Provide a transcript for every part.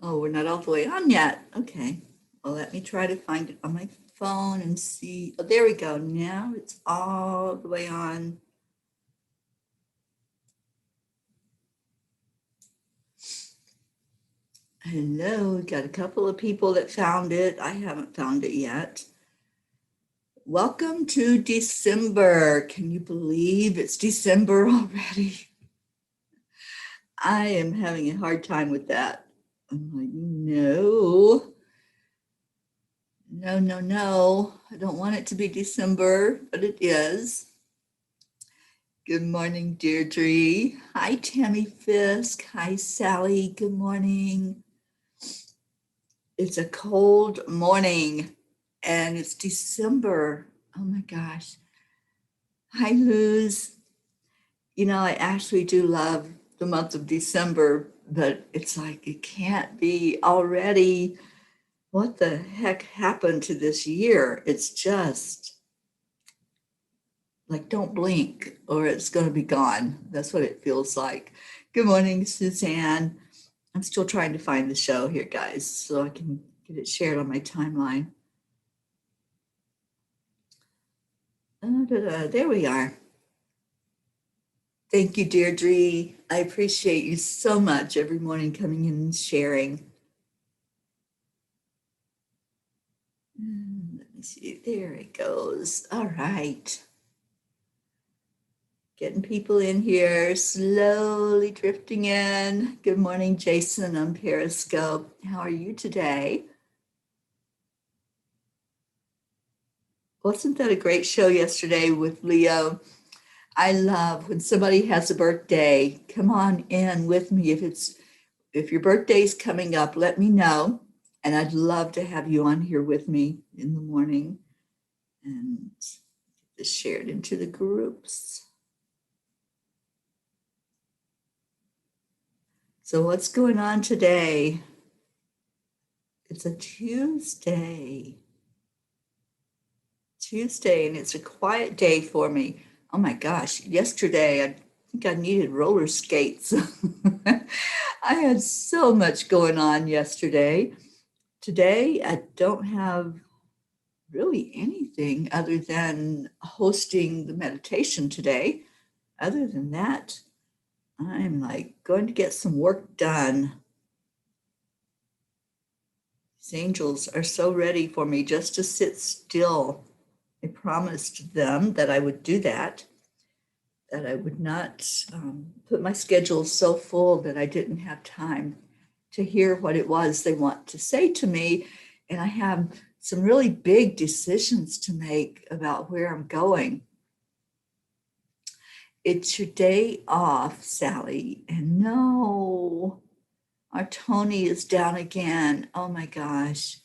Oh, we're not all the way on yet. Okay. Well, let me try to find it on my phone and see. Oh, there we go. Now it's all the way on. Hello, got a couple of people that found it. I haven't found it yet. Welcome to December. Can you believe it's December already? I am having a hard time with that. I'm like, no. I don't want it to be December, but it is. Good morning, Deirdre. Hi, Tammy Fisk. Hi, Sally. Good morning. It's a cold morning and it's December. Oh my gosh. Hi, Luz. You know, I actually do love the month of December, but it's like it can't be already. What the heck happened to this year? It's just like, don't blink or it's going to be gone. That's what it feels like. Good morning, Suzanne. I'm still trying to find the show here, guys, so I can get it shared on my timeline. There we are. Thank you, Deirdre. I appreciate you so much every morning coming in and sharing. Let me see. There it goes. All right. Getting people in here, slowly drifting in. Good morning, Jason on Periscope. How are you today? Wasn't that a great show yesterday with Leo? I love when somebody has a birthday. Come on in with me. If your birthday's coming up, let me know. And I'd love to have you on here with me in the morning and get this shared into the groups. So what's going on today? It's a Tuesday, and it's a quiet day for me. Oh my gosh, yesterday I think I needed roller skates. I had so much going on yesterday. Today I don't have really anything other than hosting the meditation today. Other than that, I'm like going to get some work done. These angels are so ready for me just to sit still. I promised them that I would do that I would not put my schedule so full that I didn't have time to hear what it was they want to say to me. And I have some really big decisions to make about where I'm going. It's your day off, Sally. And no, our Tony is down again. Oh my gosh.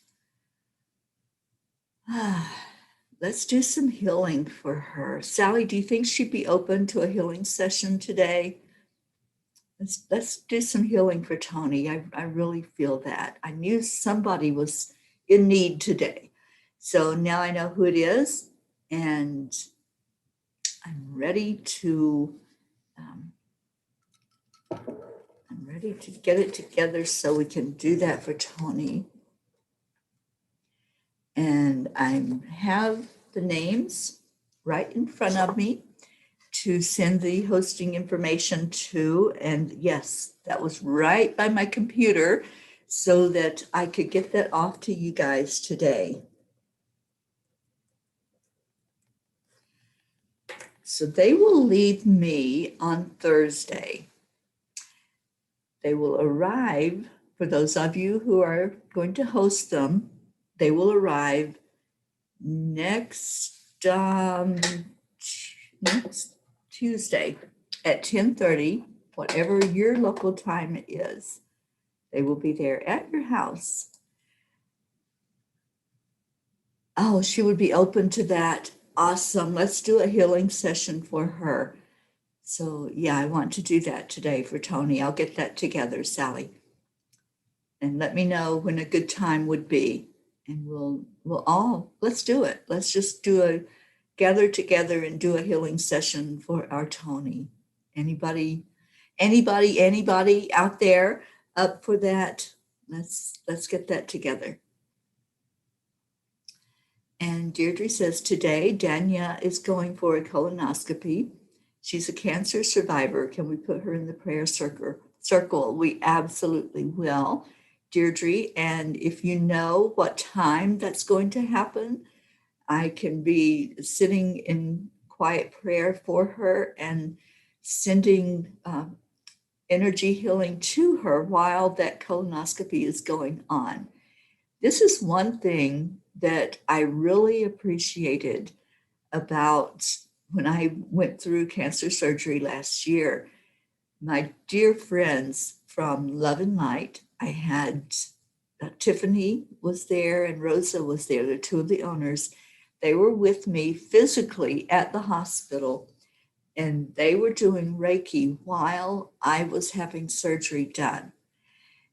Let's do some healing for her. Sally, do you think she'd be open to a healing session today? Let's do some healing for Tony. I really feel that. I knew somebody was in need today. So now I know who it is, and I'm ready to get it together so we can do that for Tony. And I have the names right in front of me to send the hosting information to. And yes, that was right by my computer so that I could get that off to you guys today. So they will leave me on Thursday. They will arrive, for those of you who are going to host them, they will arrive next Tuesday at 10:30, whatever your local time is. They will be there at your house. Oh, she would be open to that. Awesome. Let's do a healing session for her. So yeah, I want to do that today for Tony. I'll get that together, Sally. And let me know when a good time would be. And let's do it. Let's just gather together and do a healing session for our Tony. Anybody out there up for that? Let's get that together. And Deirdre says, today, Danya is going for a colonoscopy. She's a cancer survivor. Can we put her in the prayer circle? We absolutely will, Deirdre. And if you know what time that's going to happen, I can be sitting in quiet prayer for her and sending energy healing to her while that colonoscopy is going on. This is one thing that I really appreciated about when I went through cancer surgery last year. My dear friends from Love and Light, I had Tiffany was there and Rosa was there, the two of the owners. They were with me physically at the hospital, and they were doing Reiki while I was having surgery done.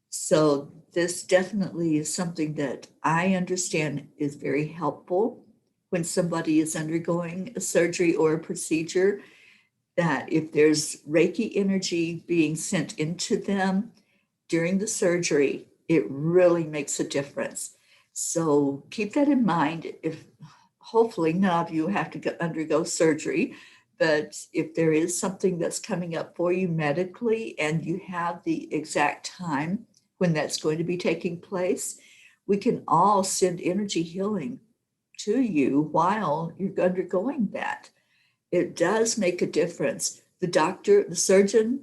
So this definitely is something that I understand is very helpful when somebody is undergoing a surgery or a procedure, that if there's Reiki energy being sent into them during the surgery, it really makes a difference. So keep that in mind. If hopefully none of you have to undergo surgery, but if there is something that's coming up for you medically and you have the exact time when that's going to be taking place, we can all send energy healing to you while you're undergoing that. It does make a difference. The surgeon,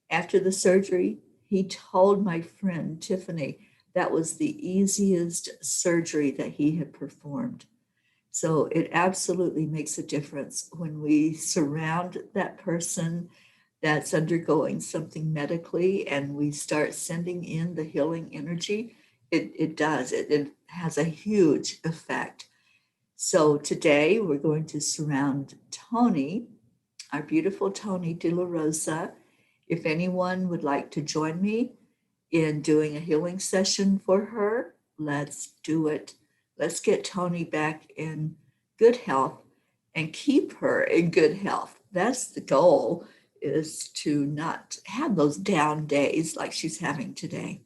after the surgery, he told my friend Tiffany that was the easiest surgery that he had performed. So it absolutely makes a difference when we surround that person that's undergoing something medically and we start sending in the healing energy. It does. It has a huge effect. So today we're going to surround Tony, our beautiful Tony De La Rosa. If anyone would like to join me in doing a healing session for her, let's do it. Let's get Tony back in good health and keep her in good health. That's the goal, is to not have those down days like she's having today.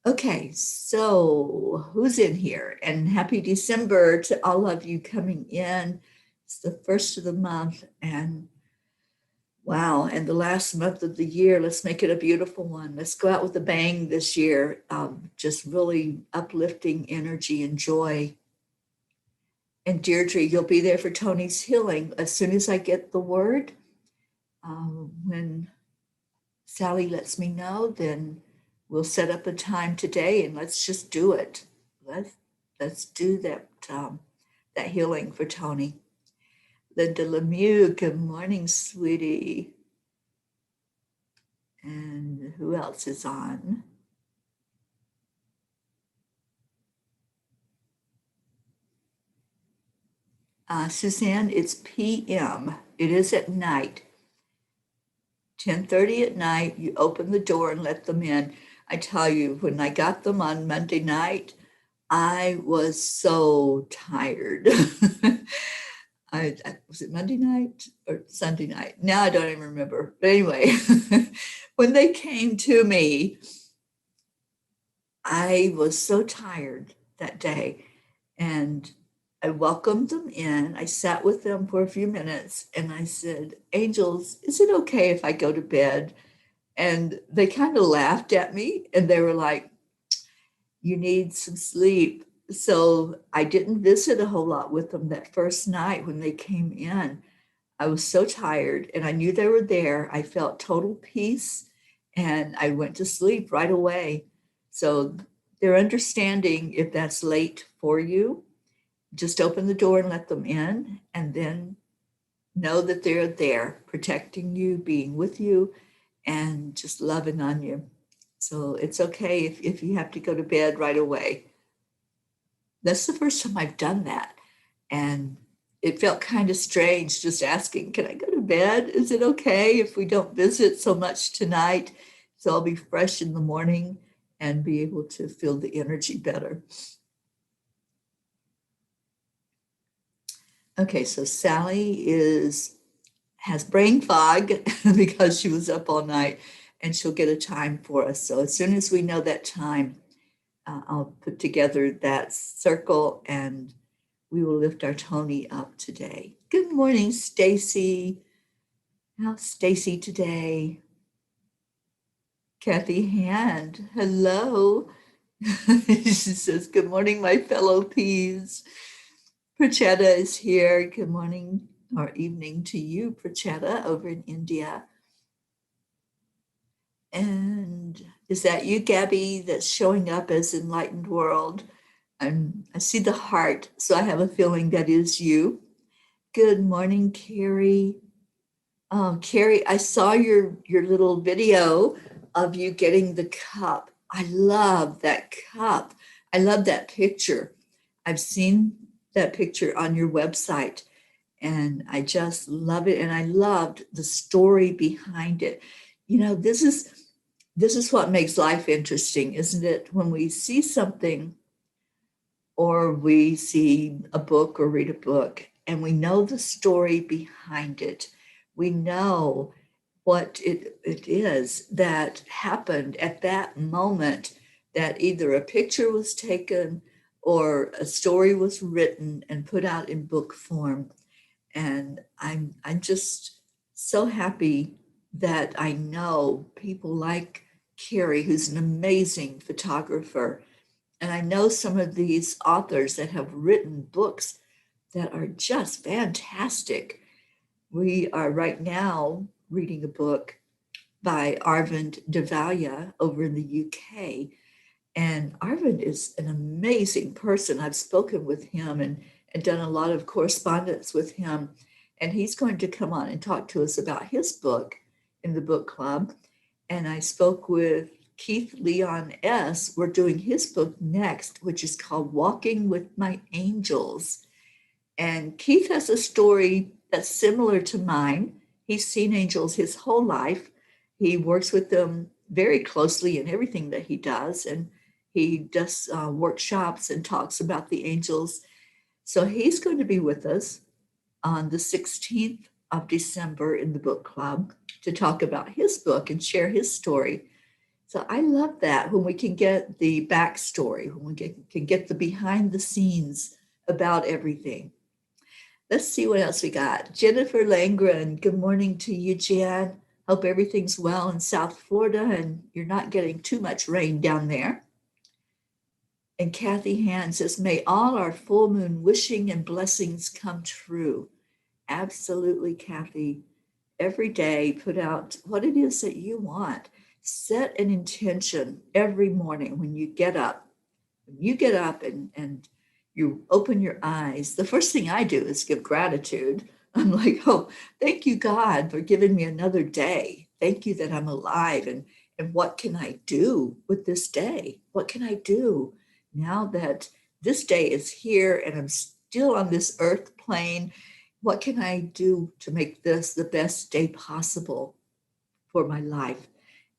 Okay, so who's in here? And happy December to all of you coming in. It's the first of the month, and wow, and the last month of the year. Let's make it a beautiful one. Let's go out with a bang this year. Just really uplifting energy and joy. And Deirdre, you'll be there for Tony's healing as soon as I get the word. When Sally lets me know, then we'll set up a time today and let's just do it. Let's do that that healing for Tony. Linda Lemieux, good morning, sweetie. And who else is on? Suzanne, it's PM. It is at night. 10:30 at night, you open the door and let them in. I tell you, when I got them on Monday night, I was so tired. Was it Monday night or Sunday night? Now I don't even remember. But anyway, when they came to me, I was so tired that day. And I welcomed them in. I sat with them for a few minutes and I said, Angels, is it okay if I go to bed? And they kind of laughed at me and they were like, you need some sleep. So I didn't visit a whole lot with them that first night when they came in. I was so tired and I knew they were there. I felt total peace and I went to sleep right away. So they're understanding if that's late for you. Just open the door and let them in, and then know that they're there protecting you, being with you, and just loving on you. So it's okay if you have to go to bed right away. That's the first time I've done that. And it felt kind of strange just asking, can I go to bed? Is it okay if we don't visit so much tonight? So I'll be fresh in the morning and be able to feel the energy better. Okay, so Sally has brain fog because she was up all night. and she'll get a time for us. So as soon as we know that time, I'll put together that circle and we will lift our Tony up today. Good morning, Stacy. How's Stacy today? Kathy Hand, hello. She says, good morning, my fellow peas. Prachetta is here. Good morning or evening to you, Prachetta, over in India. And is that you, Gabby, that's showing up as Enlightened World? I see the heart, so I have a feeling that is you. Good morning, Carrie. Carrie, I saw your little video of you getting the cup. I love that cup. I love that picture. I've seen that picture on your website and I just love it. And I loved the story behind it. You know, this is what makes life interesting, isn't it? When we see something or we see a book or read a book and we know the story behind it. We know what it is that happened at that moment, that either a picture was taken or a story was written and put out in book form. And I'm just so happy that I know people like Carrie, who's an amazing photographer. And I know some of these authors that have written books that are just fantastic. We are right now reading a book by Arvind Devaya over in the UK. And Arvind is an amazing person. I've spoken with him and done a lot of correspondence with him. And he's going to come on and talk to us about his book in the book club. And I spoke with Keith Leon S. We're doing his book next, which is called Walking with My Angels. And Keith has a story that's similar to mine. He's seen angels his whole life. He works with them very closely in everything that he does. And he does workshops and talks about the angels. So he's going to be with us on the 16th of December in the book club to talk about his book and share his story. So I love that when we can get the backstory, when we can get the behind the scenes about everything. Let's see what else we got. Jennifer Langren, good morning to you, Jan. Hope everything's well in South Florida and you're not getting too much rain down there. And Kathy Hand says, may all our full moon wishing and blessings come true. Absolutely, Kathy. Every day, put out what it is that you want. Set an intention every morning when you get up. When you get up and you open your eyes, the first thing I do is give gratitude. I'm like, oh, thank you, God, for giving me another day. Thank you that I'm alive. And what can I do with this day? What can I do now that this day is here and I'm still on this earth plane? What can I do to make this the best day possible for my life?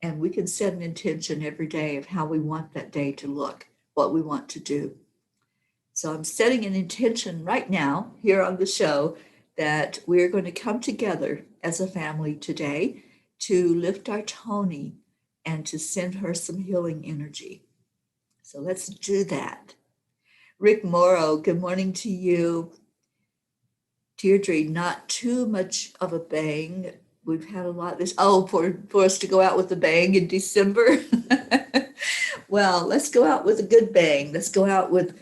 And we can set an intention every day of how we want that day to look, what we want to do. So I'm setting an intention right now here on the show that we're going to come together as a family today to lift our Tony and to send her some healing energy. So let's do that. Rick Morrow, good morning to you. Deirdre, not too much of a bang. We've had a lot of this. Oh, for us to go out with a bang in December. Well, let's go out with a good bang. Let's go out with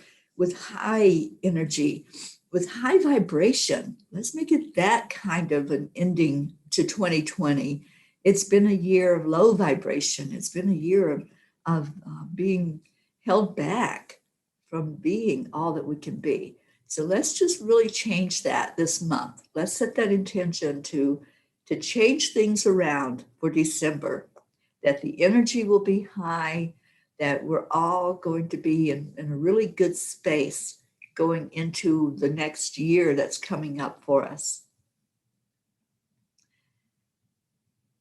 high energy, with high vibration. Let's make it that kind of an ending to 2020. It's been a year of low vibration. It's been a year of being held back from being all that we can be. So let's just really change that this month. Let's set that intention to change things around for December, that the energy will be high, that we're all going to be in a really good space going into the next year that's coming up for us.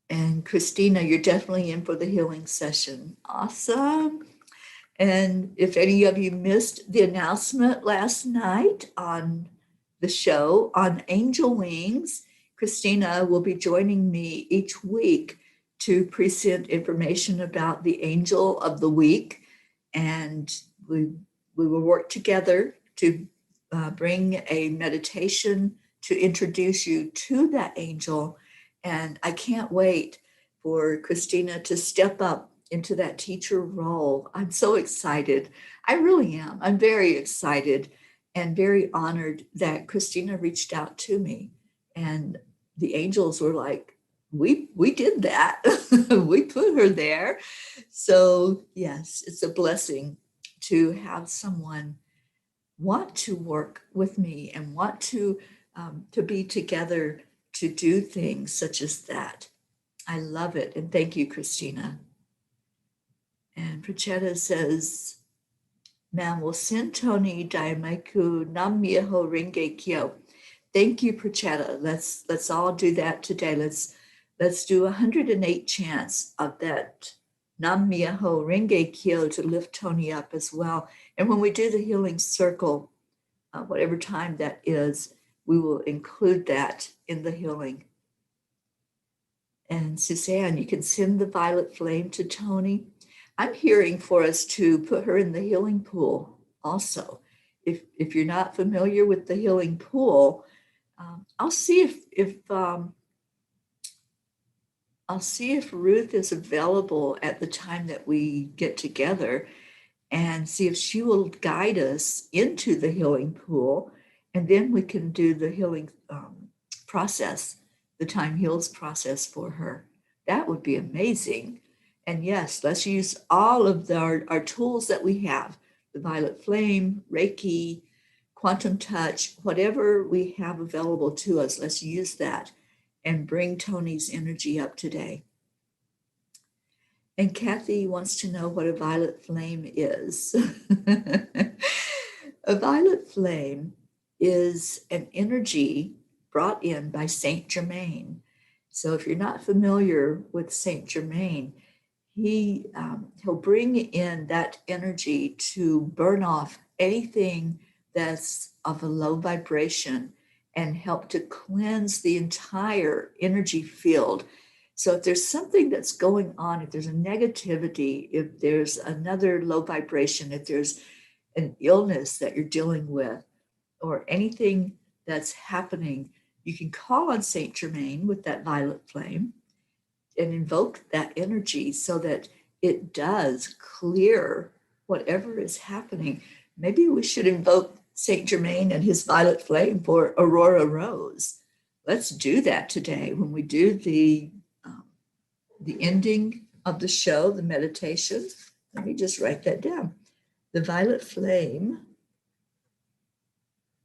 And Christina, you're definitely in for the healing session. Awesome. And if any of you missed the announcement last night on the show on Angel Wings, Christina will be joining me each week to present information about the angel of the week. And we will work together to bring a meditation to introduce you to that angel. And I can't wait for Christina to step up into that teacher role. I'm so excited. I really am. I'm very excited and very honored that Christina reached out to me. And the angels were like, we did that. We put her there. So yes, it's a blessing to have someone want to work with me and want to be together to do things such as that. I love it. And thank you, Christina. And Prachetta says, ma'am, will send Tony Daimaku Nam Myoho Renge Kyo. Thank you, Prachetta. Let's all do that today. Let's do 108 chants of that Nam Myoho Renge Kyo to lift Tony up as well. And when we do the healing circle, whatever time that is, we will include that in the healing. And Suzanne, you can send the violet flame to Tony. I'm hearing for us to put her in the healing pool also. If you're not familiar with the healing pool, I'll see if Ruth is available at the time that we get together, and see if she will guide us into the healing pool, and then we can do the healing process, the Time Heals process for her. That would be amazing. And yes, let's use all of our tools that we have, the violet flame, Reiki, quantum touch, whatever we have available to us, let's use that and bring Tony's energy up today. And Kathy wants to know what a violet flame is. A violet flame is an energy brought in by Saint Germain. So if you're not familiar with Saint Germain, he'll bring in that energy to burn off anything that's of a low vibration and help to cleanse the entire energy field. So if there's something that's going on, if there's a negativity, if there's another low vibration, if there's an illness that you're dealing with, or anything that's happening, you can call on Saint Germain with that violet flame and invoke that energy so that it does clear whatever is happening. Maybe we should invoke Saint Germain and his violet flame for Aurora Rose. Let's do that today when we do the ending of the show, the meditation. Let me just write that down. The violet flame,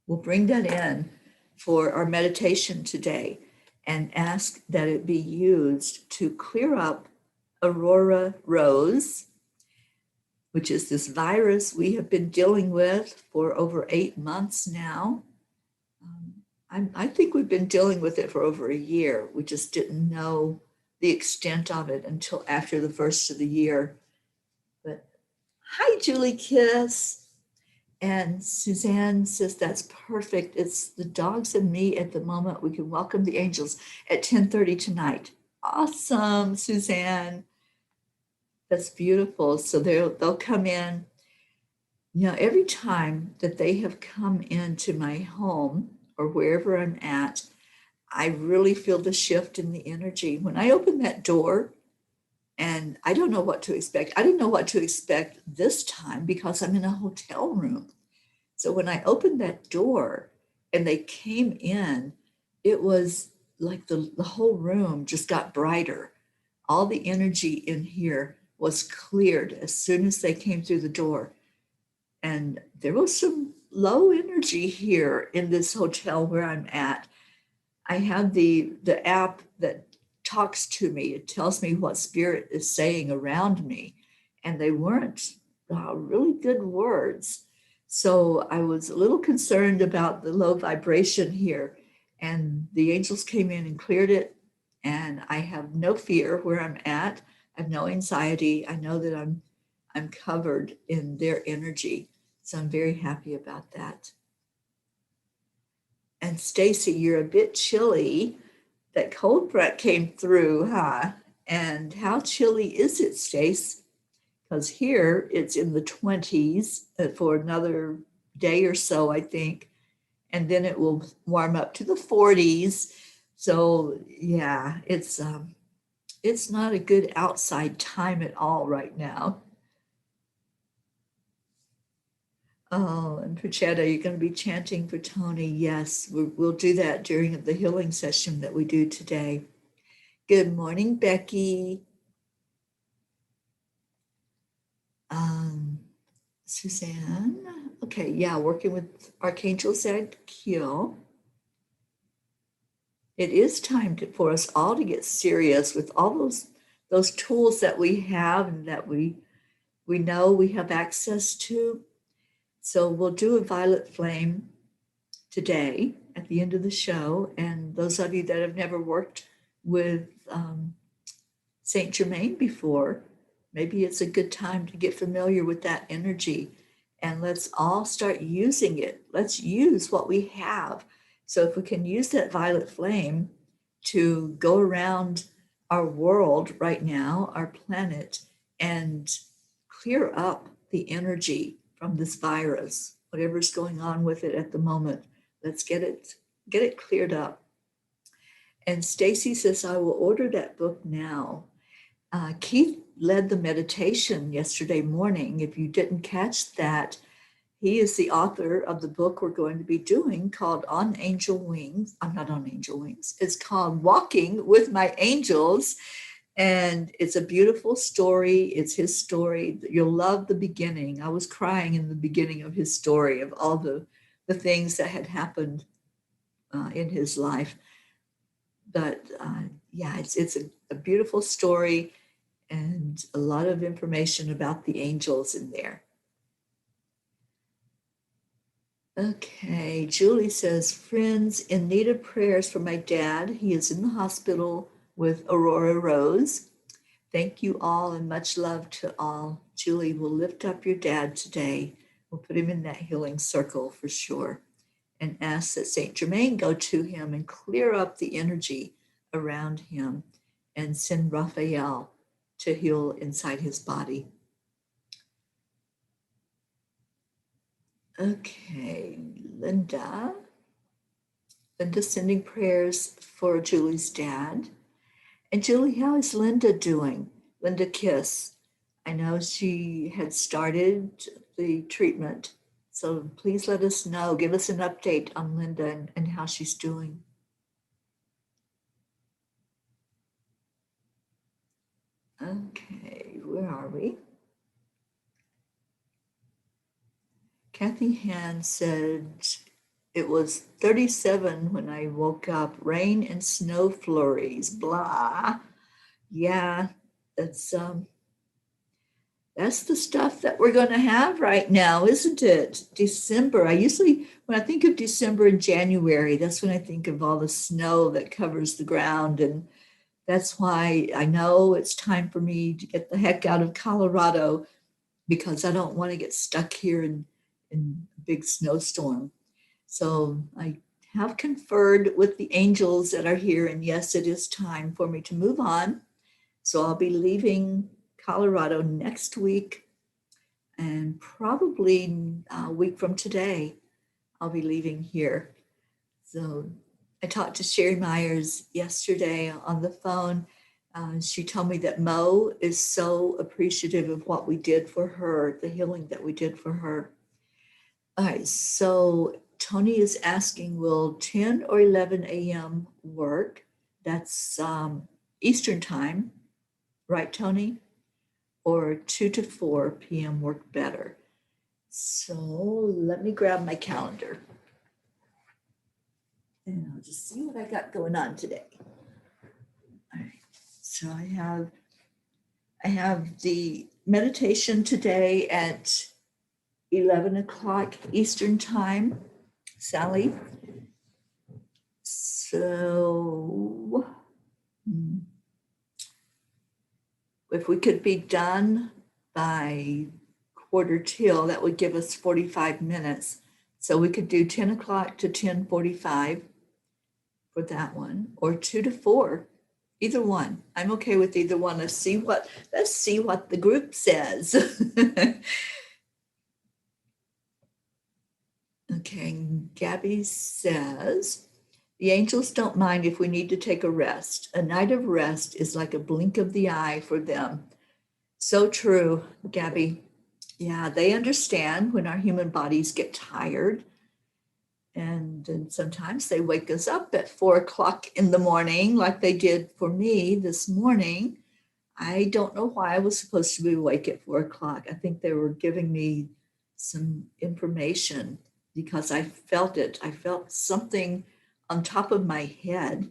we'll bring that in for our meditation today and ask that it be used to clear up Aurora Rose, which is this virus we have been dealing with for over 8 months now. I think we've been dealing with it for over a year. We just didn't know the extent of it until after the first of the year. But hi, Julie Kiss. And Suzanne says, that's perfect. It's the dogs and me at the moment. We can welcome the angels at 10:30 tonight. Awesome, Suzanne. That's beautiful. So they'll come in. You know, every time that they have come into my home or wherever I'm at, I really feel the shift in the energy. When I open that door, and I don't know what to expect. I didn't know what to expect this time because I'm in a hotel room. So when I opened that door and they came in, it was like the whole room just got brighter. All the energy in here was cleared as soon as they came through the door. And there was some low energy here in this hotel where I'm at. I have the app that talks to me. It tells me what spirit is saying around me. And they weren't really good words. So I was a little concerned about the low vibration here. And the angels came in and cleared it. And I have no fear where I'm at. I have no anxiety. I know that I'm covered in their energy. So I'm very happy about that. And Stacy, you're a bit chilly. That cold front came through, huh? And how chilly is it, Stace? Because here it's in the 20s for another day or so, I think. And then it will warm up to the 40s. So yeah, it's not a good outside time at all right now. Oh, and Puchetta, you're going to be chanting for Tony. Yes, we'll do that during the healing session that we do today. Good morning, Becky. Suzanne. Okay, yeah, working with Archangel Zadkiel. It is time for us all to get serious with all those tools that we have and that we know we have access to. So we'll do a violet flame today at the end of the show. And those of you that have never worked with Saint Germain before, maybe it's a good time to get familiar with that energy. And let's all start using it. Let's use what we have. So if we can use that violet flame to go around our world right now, our planet, and clear up the energy from this virus, whatever's going on with it at the moment. Let's get it cleared up. And Stacy says, I will order that book now. Keith led the meditation yesterday morning. If you didn't catch that, he is the author of the book we're going to be doing called On Angel Wings. I'm not on Angel Wings. It's called Walking with My Angels. And it's a beautiful story. It's his story. You'll love the beginning. I was crying in the beginning of his story of all the things that had happened in his life. But yeah, it's a beautiful story and a lot of information about the angels in there. Okay, Julie says, friends, in need of prayers for my dad. He is in the hospital with Aurora Rose. Thank you all and much love to all. Julie, will lift up your dad today. We'll put him in that healing circle for sure and ask that Saint Germain go to him and clear up the energy around him and send Raphael to heal inside his body. Okay, Linda sending prayers for Julie's dad. And Julie, how is Linda doing? Linda Kiss. I know she had started the treatment. So please let us know. Give us an update on Linda and how she's doing. Okay, where are we? Kathy Hand said it was 37 when I woke up, rain and snow flurries, blah. Yeah, that's the stuff that we're going to have right now, isn't it? December. I usually, when I think of December and January, that's when I think of all the snow that covers the ground. And that's why I know it's time for me to get the heck out of Colorado because I don't want to get stuck here in a big snowstorm. So I have conferred with the angels that are here. And yes, it is time for me to move on. So I'll be leaving Colorado next week, and probably a week from today, I'll be leaving here. So I talked to Sherry Myers yesterday on the phone. She told me that Mo is so appreciative of what we did for her, the healing that we did for her. All right, so Tony is asking, will 10 or 11 a.m. work? That's Eastern time, right, Tony? Or 2 to 4 p.m. work better? So let me grab my calendar. And I'll just see what I got going on today. All right, so I have the meditation today at 11 o'clock Eastern time, Sally. So if we could be done by 1:45, that would give us 45 minutes. So we could do 10 o'clock to 10:45 for that one, or 2 to 4 Either one. I'm okay with either one. Let's see what the group says. Okay, Gabby says, the angels don't mind if we need to take a rest. A night of rest is like a blink of the eye for them. So true, Gabby. Yeah, they understand when our human bodies get tired. And sometimes they wake us up at 4 o'clock in the morning, like they did for me this morning. I don't know why I was supposed to be awake at 4 o'clock. I think they were giving me some information because I felt it. I felt something on top of my head.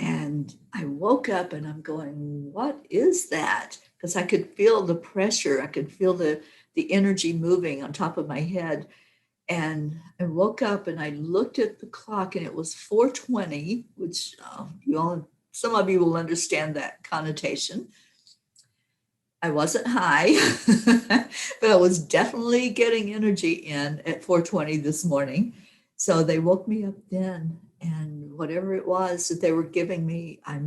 And I woke up and I'm going, what is that? Because I could feel the pressure. I could feel the energy moving on top of my head. And I woke up and I looked at the clock and it was 4:20, which some of you will understand that connotation. I wasn't high, but I was definitely getting energy in at 4:20 this morning. So they woke me up then, and whatever it was that they were giving me, I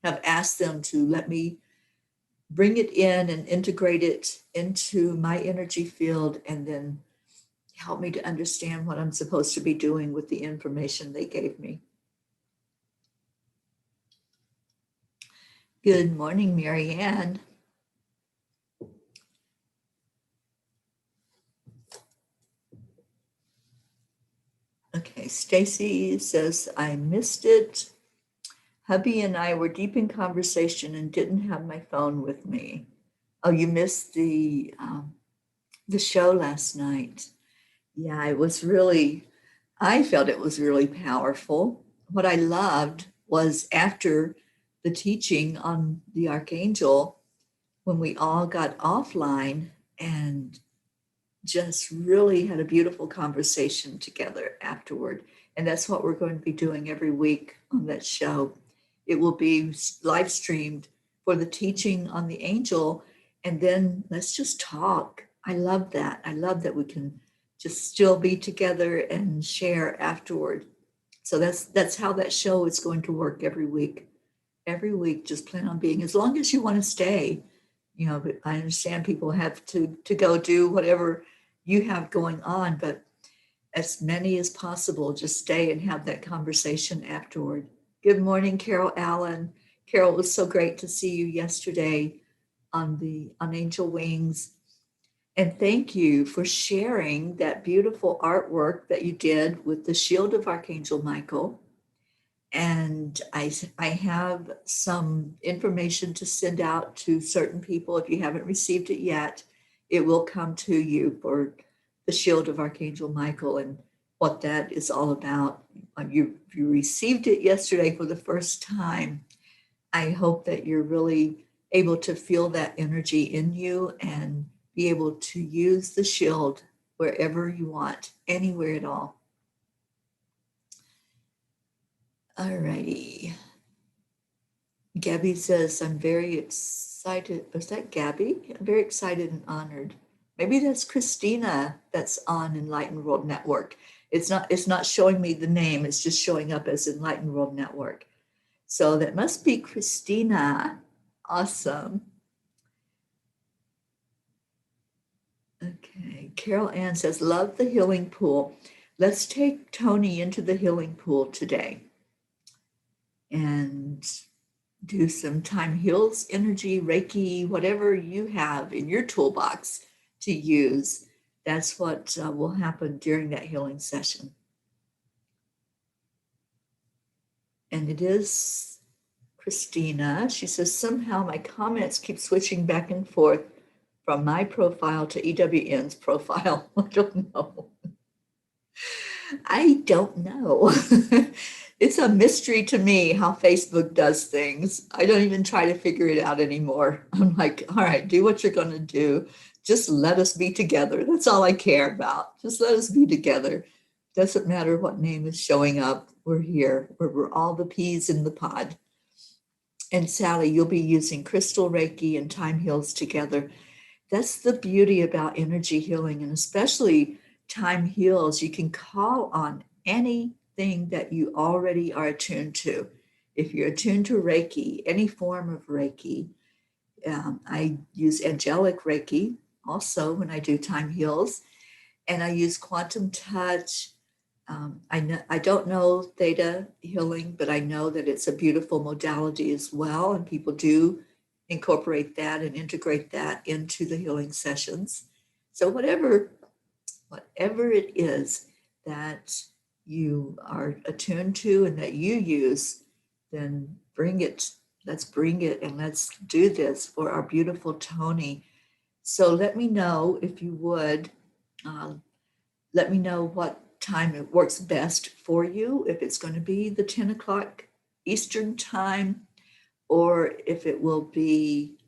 have asked them to let me bring it in and integrate it into my energy field, and then help me to understand what I'm supposed to be doing with the information they gave me. Good morning, Mary Ann. Okay, Stacy says, I missed it. Hubby and I were deep in conversation and didn't have my phone with me. Oh, you missed the show last night. Yeah, I felt it was really powerful. What I loved was after the teaching on the Archangel, when we all got offline and just really had a beautiful conversation together afterward. And that's what we're going to be doing every week on that show. It will be live streamed for the teaching on the angel. And then let's just talk. I love that. I love that we can just still be together and share afterward. So that's how that show is going to work every week. Every week, just plan on being, as long as you want to stay. But I understand people have to go do whatever you have going on, but as many as possible, just stay and have that conversation afterward. Good morning, Carol Allen. Carol, it was so great to see you yesterday on Angel Wings. And thank you for sharing that beautiful artwork that you did with the shield of Archangel Michael. And I have some information to send out to certain people. If you haven't received it yet, it will come to you for the shield of Archangel Michael and what that is all about. You received it yesterday for the first time. I hope that you're really able to feel that energy in you and be able to use the shield wherever you want, anywhere at all. All righty. Gabby says, I'm very excited. Was that Gabby? I'm very excited and honored. Maybe that's Christina that's on Enlightened World Network. It's not showing me the name. It's just showing up as Enlightened World Network. So that must be Christina. Awesome. Okay. Carol Ann says, love the healing pool. Let's take Tony into the healing pool today and do some time heals, energy, Reiki, whatever you have in your toolbox to use. That's what will happen during that healing session. And it is Christina. She says, somehow my comments keep switching back and forth from my profile to EWN's profile. I don't know. I don't know. It's a mystery to me how Facebook does things. I don't even try to figure it out anymore. I'm like, all right, do what you're going to do. Just let us be together. That's all I care about. Just let us be together. Doesn't matter what name is showing up. We're here. We're all the peas in the pod. And Sally, you'll be using crystal Reiki and time heals together. That's the beauty about energy healing, and especially time heals. You can call on anything that you already are attuned to. If you're attuned to Reiki, any form of Reiki, I use angelic Reiki also when I do time heals, and I use quantum touch. I don't know theta healing, but I know that it's a beautiful modality as well, and people do incorporate that and integrate that into the healing sessions. So whatever it is that you are attuned to and that you use, then bring it. Let's bring it and let's do this for our beautiful Tony. So let me know if you would. Let me know what time it works best for you, if it's going to be the 10 o'clock Eastern time, or if it will be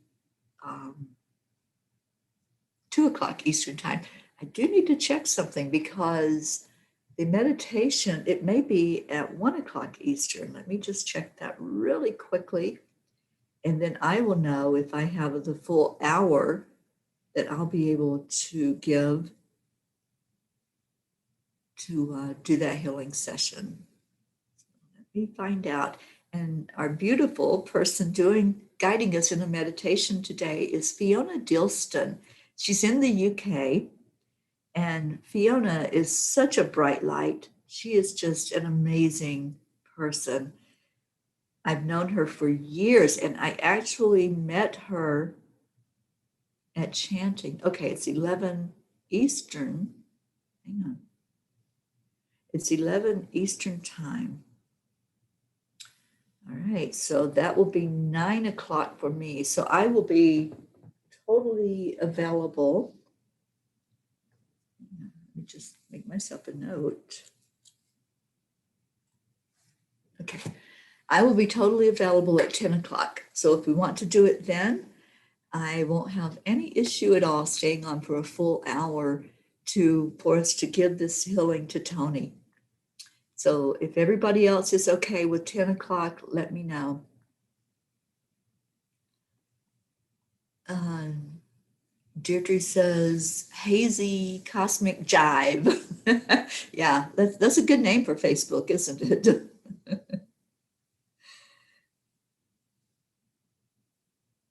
2 o'clock Eastern time. I do need to check something because the meditation, it may be at 1 o'clock Eastern. Let me just check that really quickly. And then I will know if I have the full hour that I'll be able to give to do that healing session. Let me find out. And our beautiful person guiding us in a meditation today is Fiona Dilston. She's in the UK, and Fiona is such a bright light. She is just an amazing person. I've known her for years, and I actually met her at chanting. Okay, it's 11 Eastern. Hang on. It's 11 Eastern time. All right, so that will be 9 o'clock for me. So I will be totally available. Let me just make myself a note. Okay, I will be totally available at 10 o'clock. So if we want to do it then, I won't have any issue at all staying on for a full hour for us to give this healing to Tony. So if everybody else is okay with 10 o'clock, let me know. Deirdre says, hazy cosmic jive. Yeah, that's a good name for Facebook, isn't it?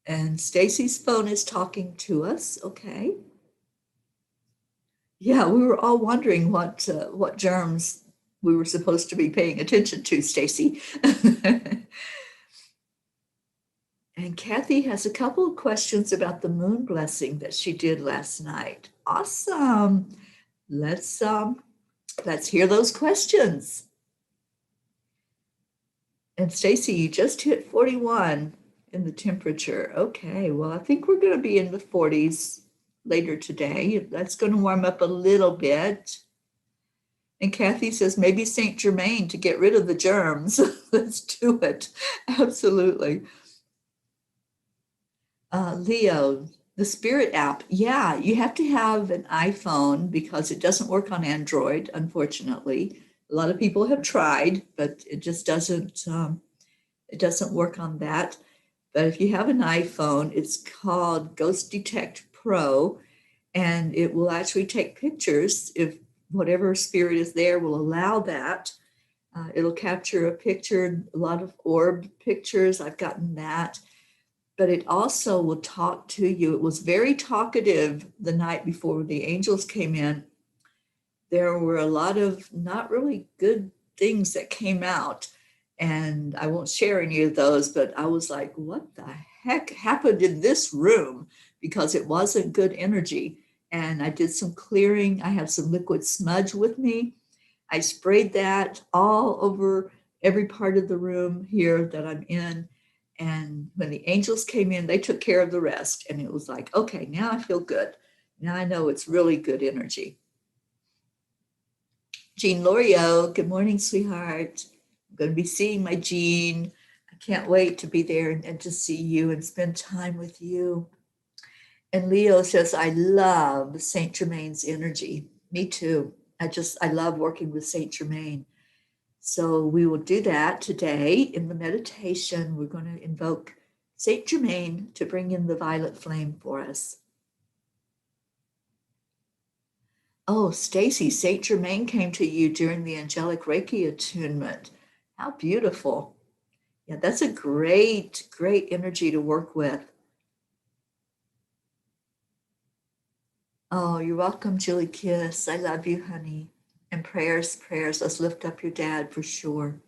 And Stacy's phone is talking to us. Okay. Yeah, we were all wondering what germs we were supposed to be paying attention to, Stacy. And Kathy has a couple of questions about the moon blessing that she did last night. Awesome. Let's hear those questions. And Stacy, you just hit 41 in the temperature. Okay, well, I think we're going to be in the 40s later today. That's going to warm up a little bit. And Kathy says, maybe St. Germain to get rid of the germs. Let's do it. Absolutely. Leo, the Spirit app. Yeah, you have to have an iPhone because it doesn't work on Android, unfortunately. A lot of people have tried, but it just doesn't work on that. But if you have an iPhone, it's called Ghost Detect Pro, and it will actually take pictures. If whatever spirit is there will allow that. It'll capture a picture, a lot of orb pictures. I've gotten that. But it also will talk to you. It was very talkative the night before the angels came in. There were a lot of not really good things that came out. And I won't share any of those, but I was like, what the heck happened in this room? Because it wasn't good energy. And I did some clearing. I have some liquid smudge with me. I sprayed that all over every part of the room here that I'm in. And when the angels came in, they took care of the rest. And it was like, okay, now I feel good. Now I know it's really good energy. Jean Lorio, good morning, sweetheart. I'm going to be seeing my Jean. I can't wait to be there and to see you and spend time with you. And Leo says, I love Saint Germain's energy. Me too. I love working with Saint Germain. So we will do that today in the meditation. We're going to invoke Saint Germain to bring in the violet flame for us. Oh, Stacy, Saint Germain came to you during the angelic Reiki attunement. How beautiful. Yeah, that's a great, great energy to work with. Oh, you're welcome, Julie Kiss. I love you, honey. And prayers, prayers. Let's lift up your dad for sure.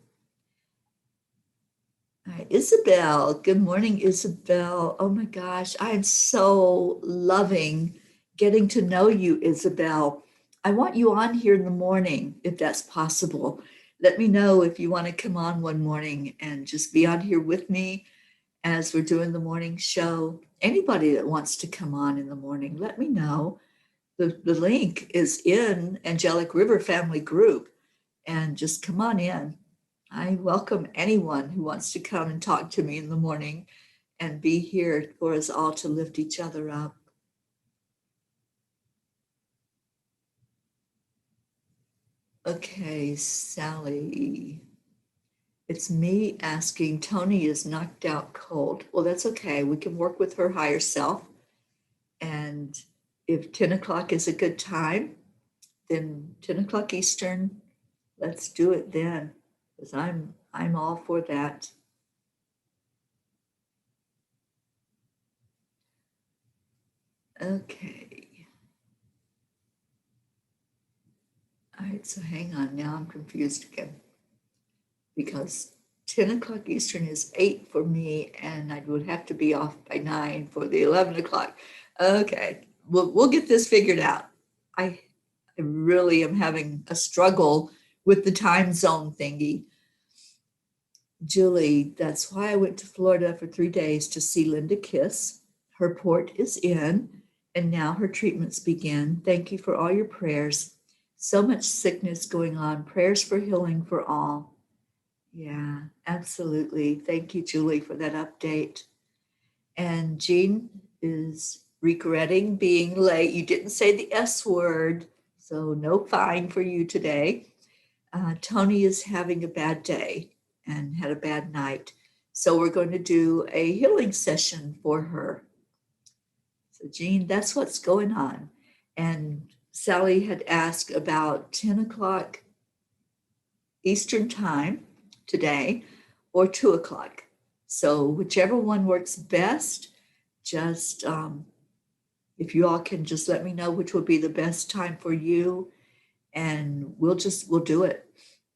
All right, Isabel. Good morning, Isabel. Oh my gosh, I am so loving getting to know you, Isabel. I want you on here in the morning if that's possible. Let me know if you want to come on one morning and just be on here with me as we're doing the morning show. Anybody that wants to come on in the morning, let me know. The link is in Angelic River Family Group, and just come on in. I welcome anyone who wants to come and talk to me in the morning and be here for us all to lift each other up. Okay, Sally. It's me asking. Tony is knocked out cold. Well, that's okay. We can work with her higher self. And if 10 o'clock is a good time, then 10 o'clock Eastern, let's do it then. Because I'm all for that. Okay. All right, so hang on. Now I'm confused again. Because 10 o'clock Eastern is 8 for me, and I would have to be off by 9 for the 11 o'clock. Okay, we'll get this figured out. I really am having a struggle with the time zone thingy. Julie, that's why I went to Florida for 3 days to see Linda Kiss. Her port is in, and now her treatments begin. Thank you for all your prayers. So much sickness going on. Prayers for healing for all. Yeah, absolutely. Thank you, Julie, for that update. And Jean is regretting being late. You didn't say the S word, so no fine for you today. Tony is having a bad day and had a bad night. So we're going to do a healing session for her. So, Jean, that's what's going on. And Sally had asked about 10 o'clock Eastern time today or 2 o'clock. So whichever one works best, just if you all can just let me know which would be the best time for you, and we'll do it.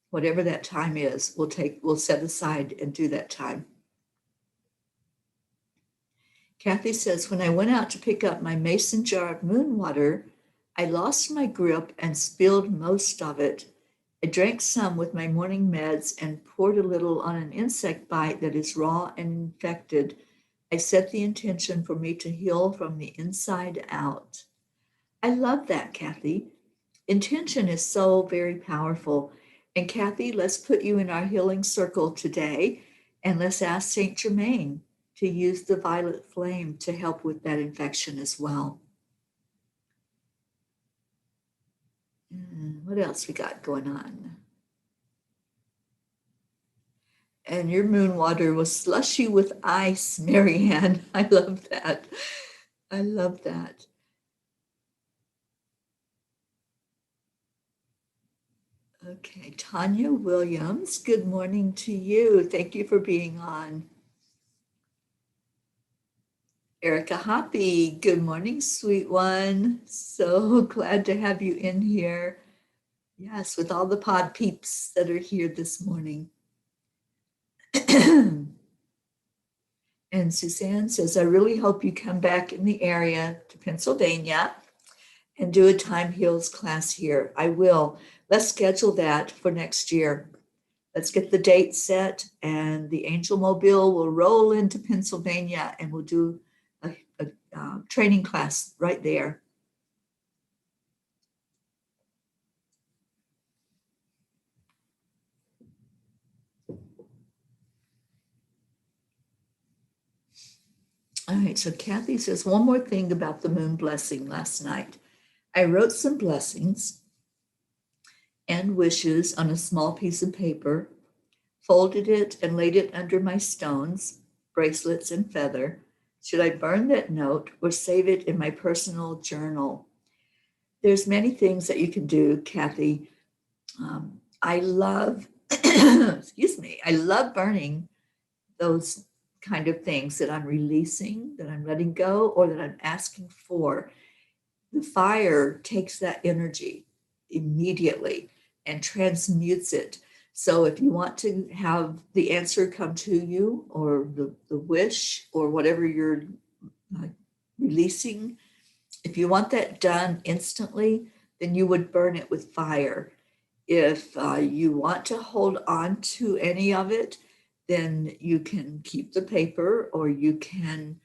Whatever that time is, we'll set aside and do that time. Kathy says, when I went out to pick up my mason jar of moon water, I lost my grip and spilled most of it. I drank some with my morning meds and poured a little on an insect bite that is raw and infected. I set the intention for me to heal from the inside out. I love that, Kathy. Intention is so very powerful. And Kathy, let's put you in our healing circle today, and let's ask Saint Germain to use the violet flame to help with that infection as well. What else we got going on? And your moon water was slushy with ice, Marianne. I love that. I love that. Okay, Tanya Williams, good morning to you. Thank you for being on. Erica Hoppy, good morning, sweet one. So glad to have you in here. Yes, with all the pod peeps that are here this morning. And Suzanne says, I really hope you come back in the area to Pennsylvania and do a Time Heals class here. I will. Let's schedule that for next year. Let's get the date set, and the Angel Mobile will roll into Pennsylvania, and we'll do a training class right there. All right, so Kathy says, one more thing about the moon blessing last night. I wrote some blessings and wishes on a small piece of paper, folded it and laid it under my stones, bracelets, and feather. Should I burn that note or save it in my personal journal? There's many things that you can do, Kathy. I love, excuse me, I love burning those kind of things that I'm releasing, that I'm letting go, or that I'm asking for, the fire takes that energy immediately and transmutes it. So if you want to have the answer come to you, or the wish, or whatever you're uh, releasing, if you want that done instantly, then you would burn it with fire. If you want to hold on to any of it, then you can keep the paper, or you can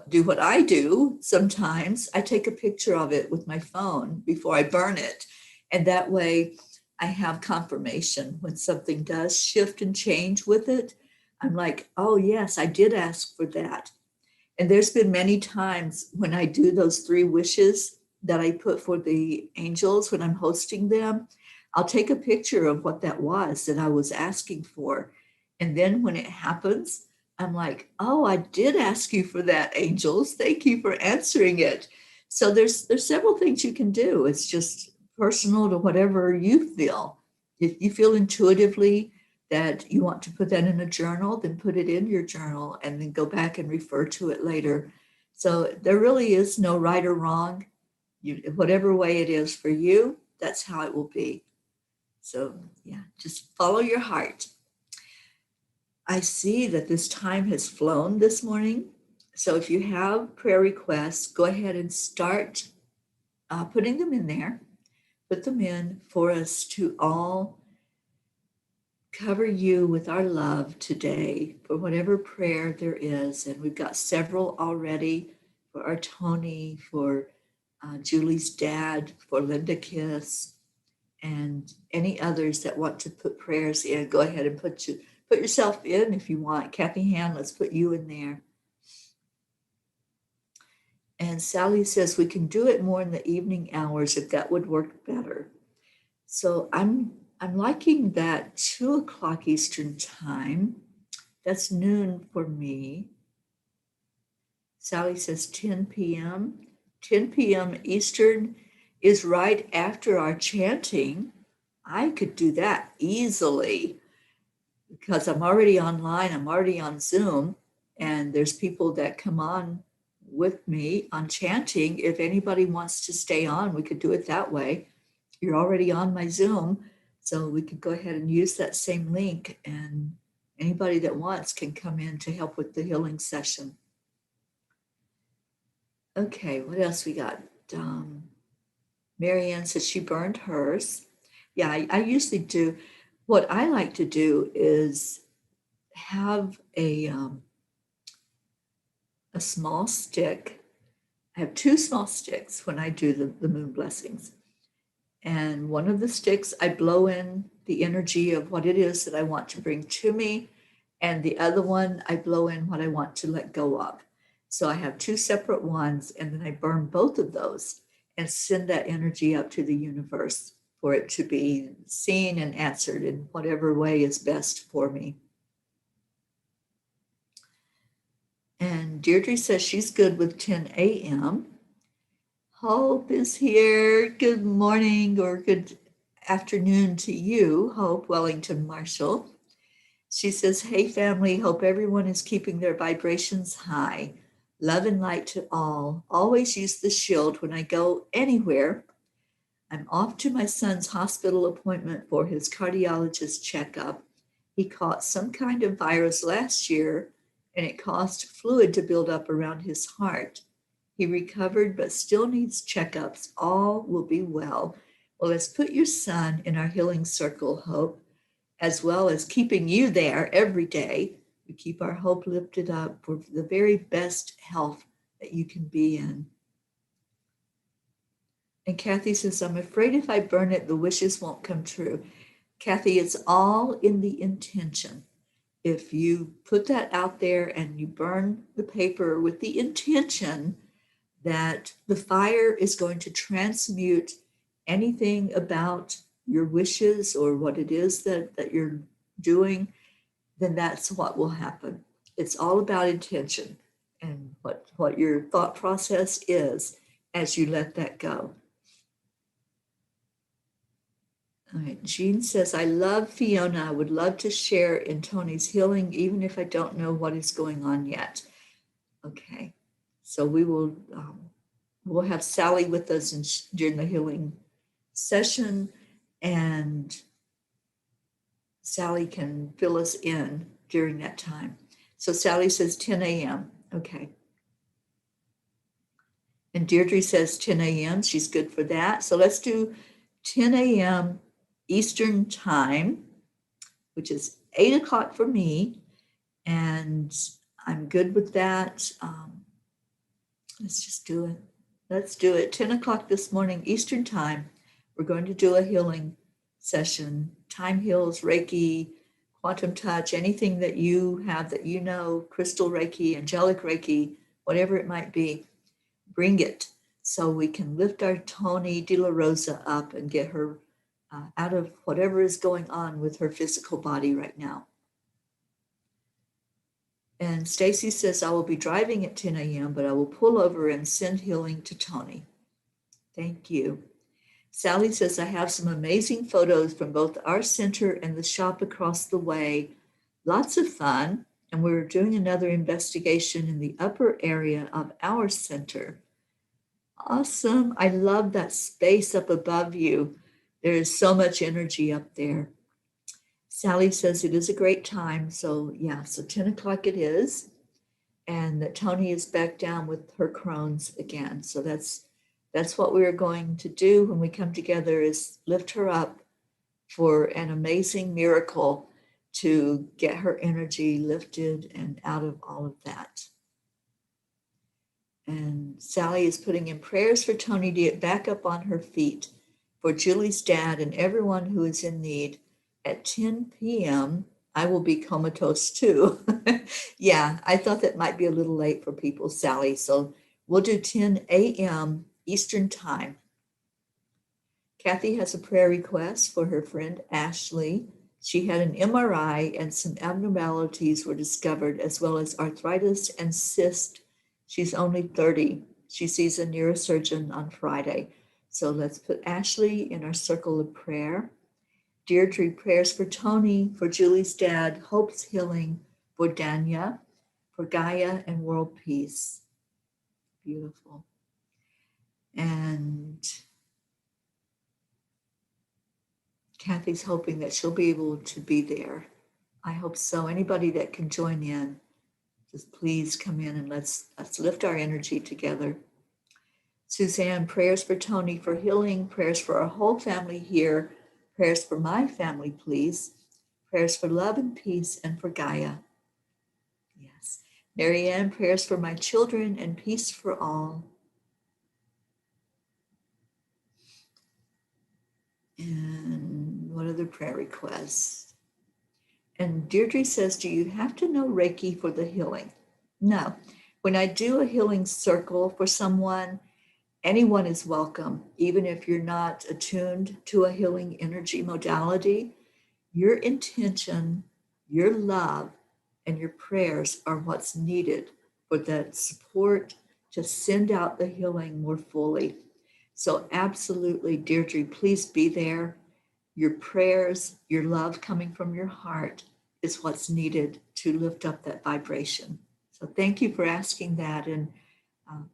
do what I do sometimes. I take a picture of it with my phone before I burn it. And that way I have confirmation when something does shift and change with it. I'm like, oh, yes, I did ask for that. And there's been many times when I do those 3 wishes that I put for the angels when I'm hosting them, I'll take a picture of what that was that I was asking for. And then when it happens, I'm like, oh, I did ask you for that, angels. Thank you for answering it. So there's several things you can do. It's just personal to whatever you feel. If you feel intuitively that you want to put that in a journal, then put it in your journal and then go back and refer to it later. So there really is no right or wrong. Whatever way it is for you, that's how it will be. So yeah, just follow your heart. I see that this time has flown this morning. So if you have prayer requests, go ahead and start putting them in there. Put them in for us to all cover you with our love today for whatever prayer there is. And we've got several already for our Tony, for Julie's dad, for Linda Kiss, and any others that want to put prayers in. Go ahead and put yourself in if you want. Kathy Han, let's put you in there. And Sally says we can do it more in the evening hours if that would work better. So I'm liking that 2:00 Eastern time. That's noon for me. Sally says 10 p.m. 10 p.m. Eastern is right after our chanting. I could do that easily because I'm already online. I'm already on Zoom, and there's people that come on with me on chanting. If anybody wants to stay on, we could do it that way. You're already on my Zoom, so we could go ahead and use that same link, and anybody that wants can come in to help with the healing session. Okay, what else we got? Marianne says she burned hers. Yeah, I usually do. What I like to do is have a small stick. I have 2 small sticks when I do the moon blessings. And one of the sticks, I blow in the energy of what it is that I want to bring to me. And the other one, I blow in what I want to let go of. So I have 2 separate ones, and then I burn both of those and send that energy up to the universe for it to be seen and answered in whatever way is best for me. And Deirdre says she's good with 10 a.m. Hope is here. Good morning or good afternoon to you, Hope Wellington Marshall. She says, hey family, hope everyone is keeping their vibrations high. Love and light to all. Always use the shield when I go anywhere. I'm off to my son's hospital appointment for his cardiologist checkup. He caught some kind of virus last year, and it caused fluid to build up around his heart. He recovered, but still needs checkups. All will be well. Well, let's put your son in our healing circle, Hope, as well as keeping you there every day. We keep our hope lifted up for the very best health that you can be in. And Kathy says, I'm afraid if I burn it, the wishes won't come true. Kathy, it's all in the intention. If you put that out there and you burn the paper with the intention that the fire is going to transmute anything about your wishes or what it is that you're doing, then that's what will happen. It's all about intention and what your thought process is as you let that go. All right, Jean says, I love Fiona. I would love to share in Tony's healing, even if I don't know what is going on yet. Okay, so we will we'll have Sally with us during the healing session, and Sally can fill us in during that time. So Sally says 10 a.m. Okay. And Deirdre says 10 a.m. She's good for that. So let's do 10 a.m. Eastern time, which is 8 o'clock for me. And I'm good with that. Let's just do it. Let's do it. 10 o'clock this morning, Eastern time. We're going to do a healing session. Time heals, Reiki, quantum touch, anything that you have that you know, crystal Reiki, angelic Reiki, whatever it might be, bring it so we can lift our Tony De La Rosa up and get her out of whatever is going on with her physical body right now. And Stacy says, I will be driving at 10 a.m., but I will pull over and send healing to Tony. Thank you. Sally says, I have some amazing photos from both our center and the shop across the way. Lots of fun. And we're doing another investigation in the upper area of our center. Awesome. I love that space up above you. There is so much energy up there. Sally says it is a great time. So yeah, so 10 o'clock it is. And that Tony is back down with her Crohn's again. So that's what we're going to do when we come together, is lift her up for an amazing miracle to get her energy lifted and out of all of that. And Sally is putting in prayers for Tony to get back up on her feet, for Julie's dad and everyone who is in need. At 10 p.m., I will be comatose too. Yeah, I thought that might be a little late for people, Sally. So we'll do 10 a.m. Eastern time. Kathy has a prayer request for her friend Ashley. She had an MRI and some abnormalities were discovered, as well as arthritis and cyst. She's only 30. She sees a neurosurgeon on Friday. So let's put Ashley in our circle of prayer. Deirdre, prayers for Tony, for Julie's dad, Hope's healing, for Danya, for Gaia, and world peace. Beautiful. And Kathy's hoping that she'll be able to be there. I hope so. Anybody that can join in, just please come in and let's lift our energy together. Suzanne, prayers for Tony for healing, prayers for our whole family here, prayers for my family, please. Prayers for love and peace and for Gaia. Yes. Marianne, prayers for my children and peace for all. And what other prayer requests? And Deirdre says, do you have to know Reiki for the healing? No. When I do a healing circle for someone, anyone is welcome, even if you're not attuned to a healing energy modality. Your intention, your love, and your prayers are what's needed for that support to send out the healing more fully. So absolutely, Deirdre, please be there. Your prayers, your love coming from your heart is what's needed to lift up that vibration. So thank you for asking that. And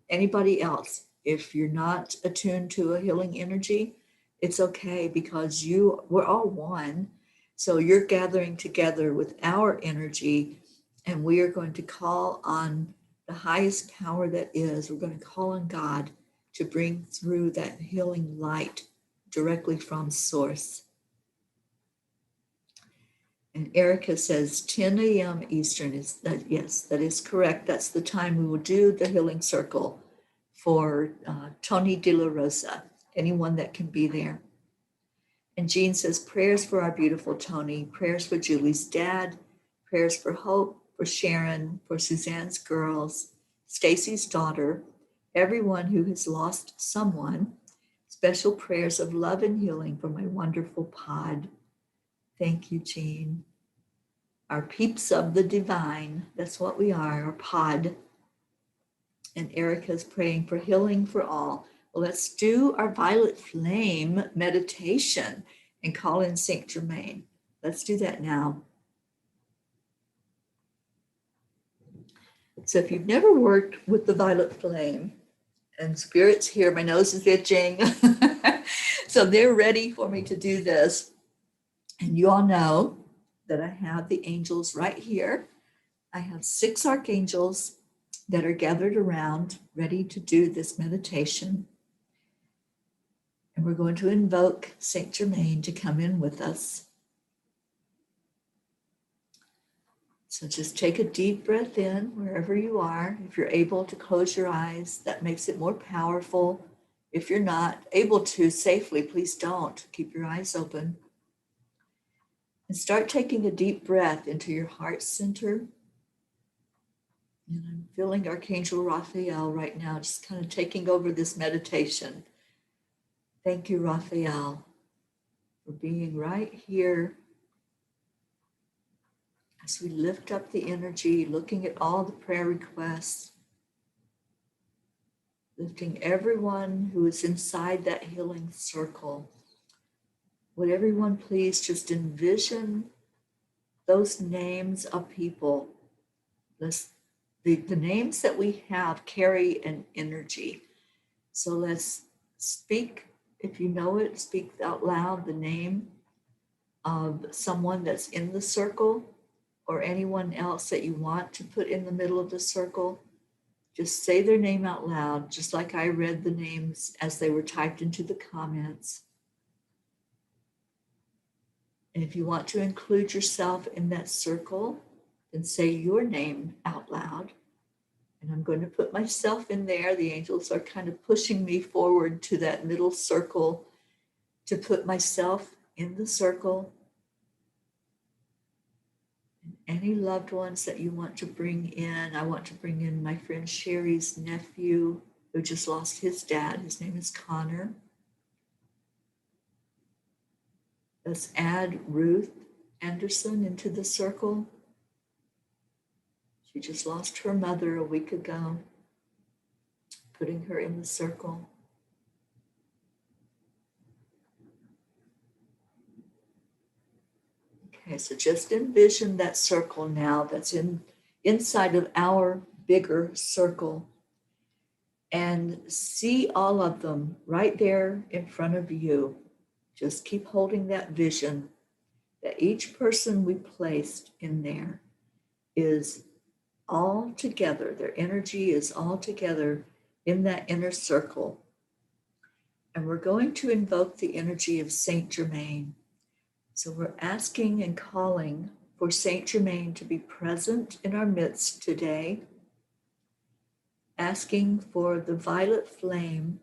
anybody else, if you're not attuned to a healing energy, it's okay, because we're all one. So you're gathering together with our energy, and we are going to call on the highest power that is. We're going to call on God to bring through that healing light directly from source. And Erica says 10 a.m. Eastern is that. Yes, that is correct. That's the time we will do the healing circle for Tony De La Rosa, anyone that can be there. And Jean says, prayers for our beautiful Tony, prayers for Julie's dad, prayers for Hope, for Sharon, for Suzanne's girls, Stacy's daughter, everyone who has lost someone. Special prayers of love and healing for my wonderful pod. Thank you, Jean. Our peeps of the divine, that's what we are, our pod. And Erica's praying for healing for all. Well, let's do our violet flame meditation. and call in Saint Germain. Let's do that now. So if you've never worked with the violet flame, and spirits here, my nose is itching. So they're ready for me to do this. And you all know that I have the angels right here. I have 6 archangels that are gathered around, ready to do this meditation. And we're going to invoke Saint Germain to come in with us. So just take a deep breath in wherever you are. If you're able to close your eyes, that makes it more powerful. If you're not able to safely, please don't. Keep your eyes open. And start taking a deep breath into your heart center. And I'm feeling Archangel Raphael right now, just kind of taking over this meditation. Thank you, Raphael, for being right here as we lift up the energy, looking at all the prayer requests, lifting everyone who is inside that healing circle. Would everyone please just envision those names of people. The names that we have carry an energy. So let's speak, if you know it, speak out loud the name of someone that's in the circle or anyone else that you want to put in the middle of the circle. Just say their name out loud, just like I read the names as they were typed into the comments. And if you want to include yourself in that circle, then say your name out loud. And I'm going to put myself in there. The angels are kind of pushing me forward to that middle circle to put myself in the circle. And any loved ones that you want to bring in, I want to bring in my friend Sherry's nephew who just lost his dad. His name is Connor. Let's add Ruth Anderson into the circle. She just lost her mother a week ago, putting her in the circle. Okay, so just envision that circle now that's inside of our bigger circle and see all of them right there in front of you. Just keep holding that vision that each person we placed in there is all together. Their energy is all together in that inner circle. And we're going to invoke the energy of Saint Germain. So we're asking and calling for Saint Germain to be present in our midst today, asking for the violet flame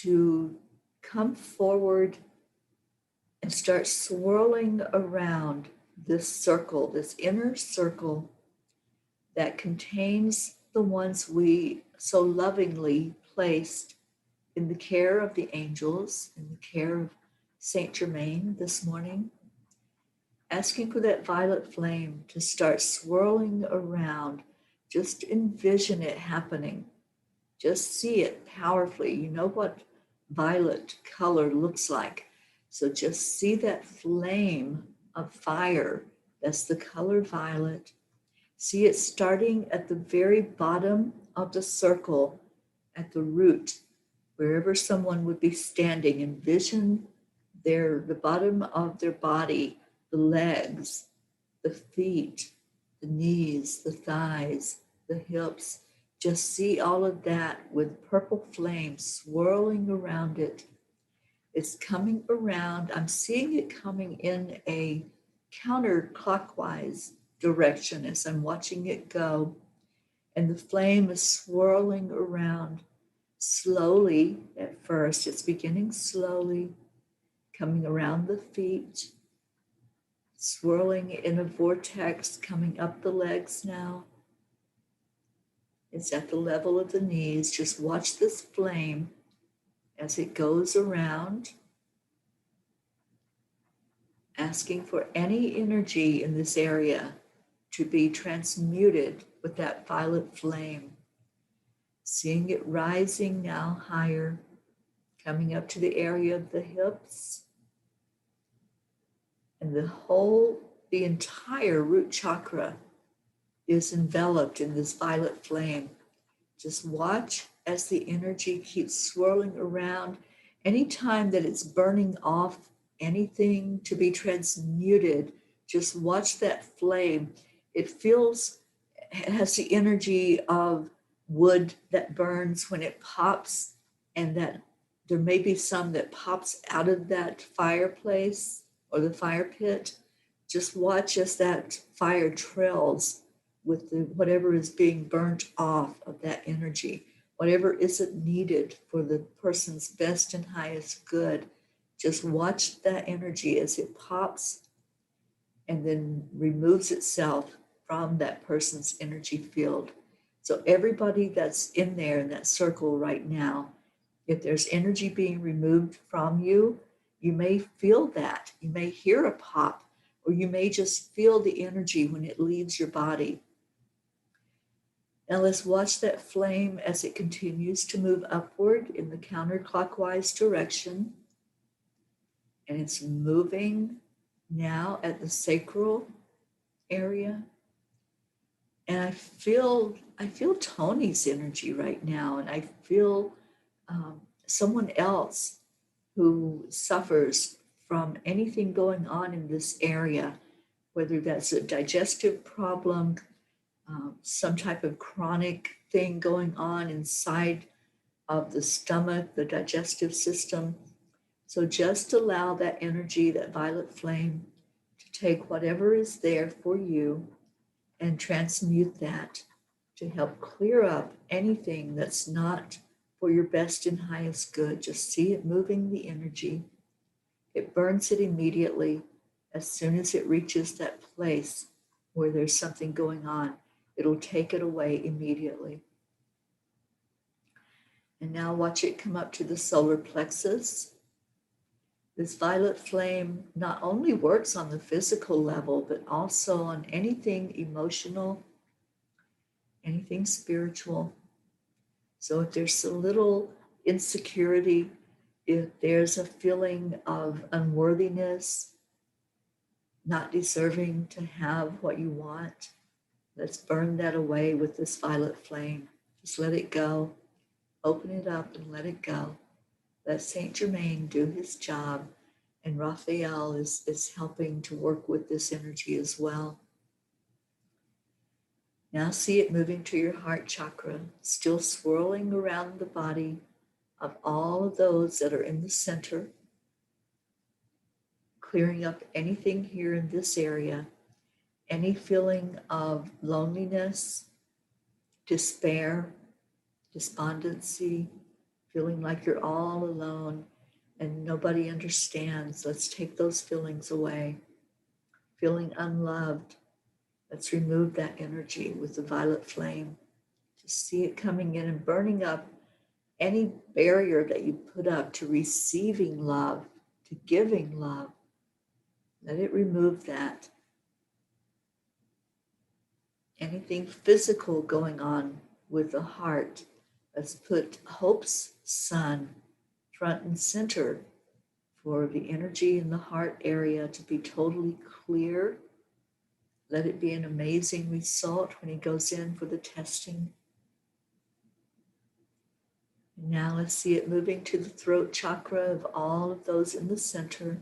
to come forward and start swirling around this circle, this inner circle that contains the ones we so lovingly placed in the care of the angels, in the care of Saint Germain this morning, asking for that violet flame to start swirling around. Just envision it happening. Just see it powerfully. You know what violet color looks like. So just see that flame of fire. That's the color violet. See it starting at the very bottom of the circle, at the root, wherever someone would be standing. Envision the bottom of their body, the legs, the feet, the knees, the thighs, the hips. Just see all of that with purple flame swirling around it. It's coming around. I'm seeing it coming in a counterclockwise direction as I'm watching it go. And the flame is swirling around slowly at first. It's beginning slowly, coming around the feet, swirling in a vortex, coming up the legs now. It's at the level of the knees. Just watch this flame as it goes around, asking for any energy in this area to be transmuted with that violet flame. Seeing it rising now higher, coming up to the area of the hips, And the entire root chakra is enveloped in this violet flame. Just watch as the energy keeps swirling around. Anytime that it's burning off anything to be transmuted, just watch that flame. It has the energy of wood that burns when it pops, and that there may be some that pops out of that fireplace or the fire pit. Just watch as that fire trails with whatever is being burnt off of that energy, whatever isn't needed for the person's best and highest good. Just watch that energy as it pops and then removes itself from that person's energy field. So everybody that's in there in that circle right now, if there's energy being removed from you, you may feel that. You may hear a pop, or you may just feel the energy when it leaves your body. Now let's watch that flame as it continues to move upward in the counterclockwise direction. And it's moving now at the sacral area. And I feel Tony's energy right now, and I feel someone else who suffers from anything going on in this area, whether that's a digestive problem, some type of chronic thing going on inside of the stomach, the digestive system. So just allow that energy, that violet flame, to take whatever is there for you and transmute that to help clear up anything that's not for your best and highest good. Just see it moving the energy. It burns it immediately as soon as it reaches that place where there's something going on. It'll take it away immediately. And now watch it come up to the solar plexus. This violet flame not only works on the physical level, but also on anything emotional, anything spiritual. So if there's a little insecurity, if there's a feeling of unworthiness, not deserving to have what you want, let's burn that away with this violet flame. Just let it go. Open it up and let it go. Let Saint Germain do his job, and Raphael is helping to work with this energy as well. Now see it moving to your heart chakra, still swirling around the body of all of those that are in the center, clearing up anything here in this area, any feeling of loneliness, despair, despondency, feeling like you're all alone and nobody understands. Let's take those feelings away. Feeling unloved, let's remove that energy with the violet flame. Just see it coming in and burning up any barrier that you put up to receiving love, to giving love. Let it remove that. Anything physical going on with the heart, let's put Hope's sun front and center for the energy in the heart area to be totally clear. Let it be an amazing result when he goes in for the testing. And now let's see it moving to the throat chakra of all of those in the center.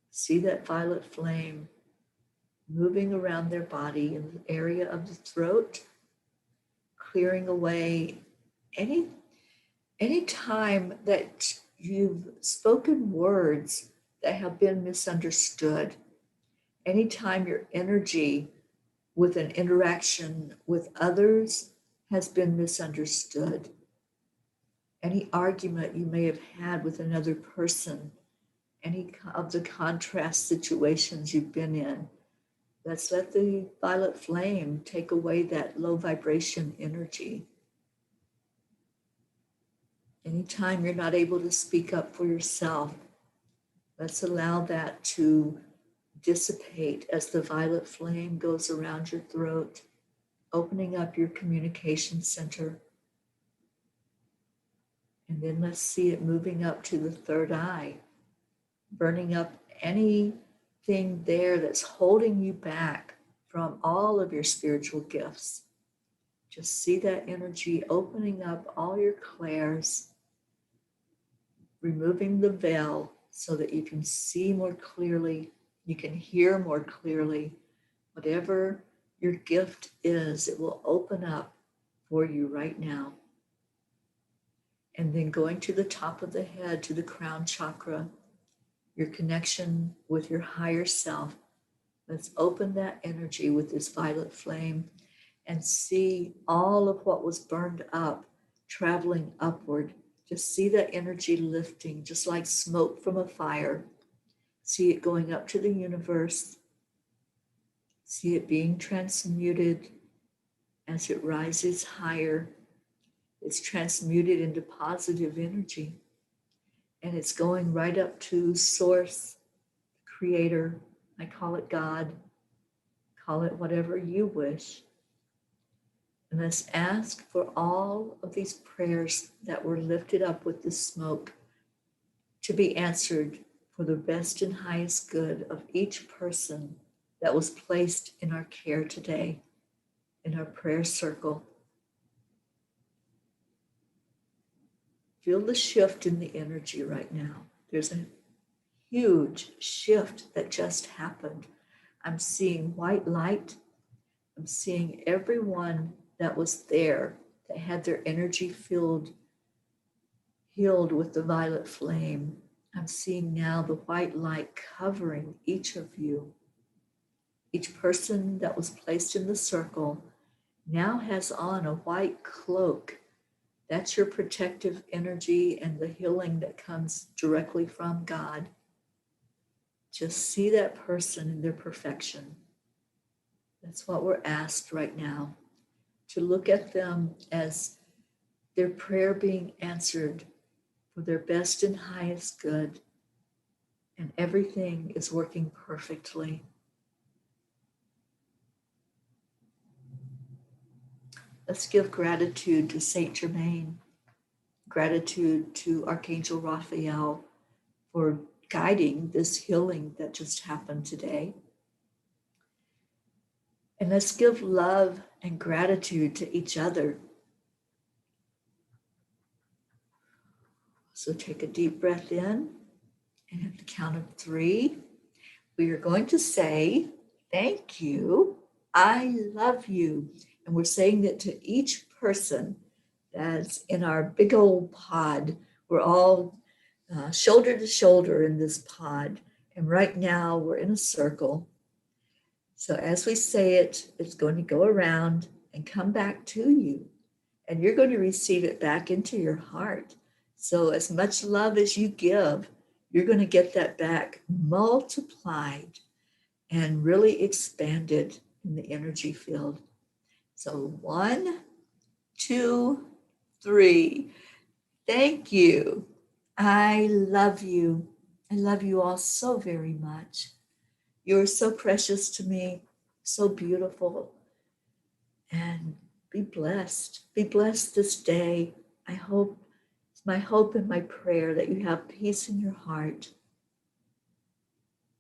See that violet flame moving around their body in the area of the throat, clearing away any time that you've spoken words that have been misunderstood, anytime your energy with an interaction with others has been misunderstood, any argument you may have had with another person, any of the contrast situations you've been in, let's let the violet flame take away that low vibration energy. Anytime you're not able to speak up for yourself, let's allow that to dissipate as the violet flame goes around your throat, opening up your communication center. And then let's see it moving up to the third eye, burning up any there that's holding you back from all of your spiritual gifts. Just see that energy opening up all your clairs, removing the veil so that you can see more clearly, you can hear more clearly. Whatever your gift is, it will open up for you right now. And then going to the top of the head, to the crown chakra, your connection with your higher self. Let's open that energy with this violet flame and see all of what was burned up traveling upward. Just see that energy lifting, just like smoke from a fire. See it going up to the universe. See it being transmuted as it rises higher. It's transmuted into positive energy. And it's going right up to Source, Creator. I call it God. Call it whatever you wish. And let's ask for all of these prayers that were lifted up with the smoke to be answered for the best and highest good of each person that was placed in our care today, in our prayer circle. Feel the shift in the energy right now. There's a huge shift that just happened. I'm seeing white light. I'm seeing everyone that was there that had their energy healed with the violet flame. I'm seeing now the white light covering each of you. Each person that was placed in the circle now has on a white cloak. That's your protective energy and the healing that comes directly from God. Just see that person in their perfection. That's what we're asked right now, to look at them as their prayer being answered for their best and highest good, and everything is working perfectly. Let's give gratitude to Saint Germain, gratitude to Archangel Raphael for guiding this healing that just happened today. And let's give love and gratitude to each other. So take a deep breath in, and at the count of 3, we are going to say, thank you, I love you. And we're saying that to each person that's in our big old pod. We're all shoulder to shoulder in this pod. And right now we're in a circle. So as we say it, it's going to go around and come back to you. And you're going to receive it back into your heart. So as much love as you give, you're going to get that back multiplied and really expanded in the energy field. So 1, 2, 3. Thank you. I love you. I love you all so very much. You're so precious to me, so beautiful. And be blessed. Be blessed this day. It's my hope and my prayer that you have peace in your heart,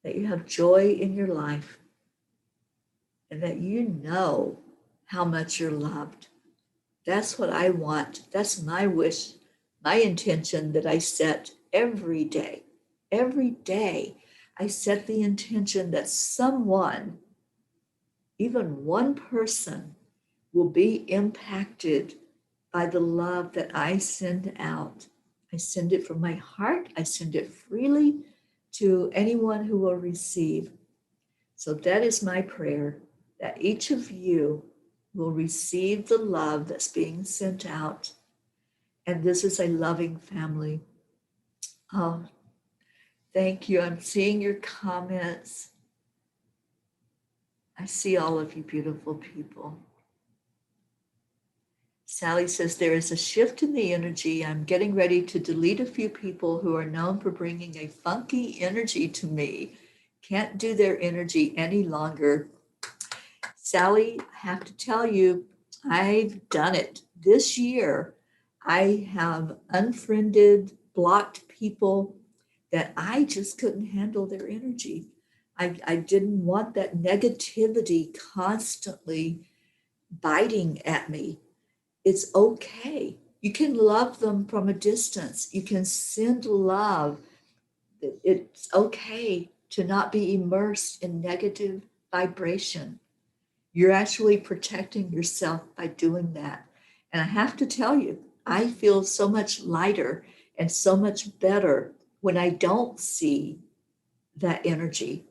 that you have joy in your life, and that you know how much you're loved. That's what I want. That's my wish, my intention that I set every day. Every day, I set the intention that someone, even one person, will be impacted by the love that I send out. I send it from my heart. I send it freely to anyone who will receive. So that is my prayer, that each of you will receive the love that's being sent out. And this is a loving family. Oh, thank you. I'm seeing your comments. I see all of you beautiful people. Sally says, there is a shift in the energy. I'm getting ready to delete a few people who are known for bringing a funky energy to me. Can't do their energy any longer. Sally, I have to tell you, I've done it. This year, I have unfriended, blocked people that I just couldn't handle their energy. I didn't want that negativity constantly biting at me. It's okay. You can love them from a distance. You can send love. It's okay to not be immersed in negative vibration. You're actually protecting yourself by doing that. And I have to tell you, I feel so much lighter and so much better when I don't see that energy.